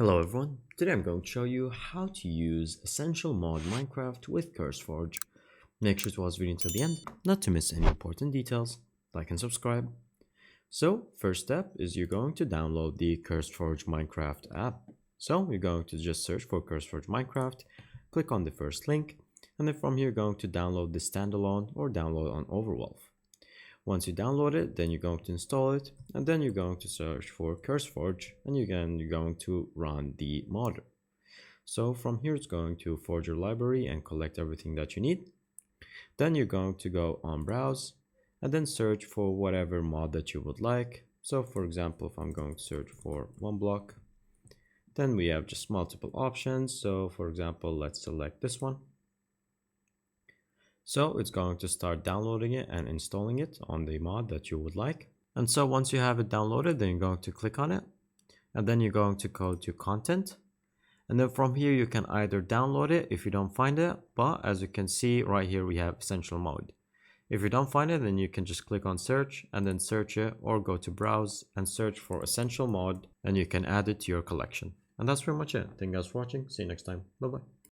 Hello everyone, today I'm going to show you how to use Essential Mod Minecraft with Curseforge. Make sure to watch the video until the end, not to miss any important details. Like and subscribe. So, first step is you're going to download the Curseforge Minecraft app. So, you're going to just search for Curseforge Minecraft, click on the first link, and then from here you're going to download the standalone or download on Overwolf. Once you download it, then you're going to install it, and then you're going to search for Curseforge, and you're going to run the modder. So from here, it's going to forge your library and collect everything that you need. Then you're going to go on browse, and then search for whatever mod that you would like. So for example, if I'm going to search for one block, then we have just multiple options. So for example, let's select this one. So it's going to start downloading it and installing it on the mod that you would like. And so once you have it downloaded, then you're going to click on it, and then you're going to go to content. And then from here, you can either download it if you don't find it, but as you can see right here, we have essential mode. If you don't find it, then you can just click on search and then search it, or go to browse and search for essential mod, and you can add it to your collection. And that's pretty much it. Thank you guys for watching. See you next time. Bye bye.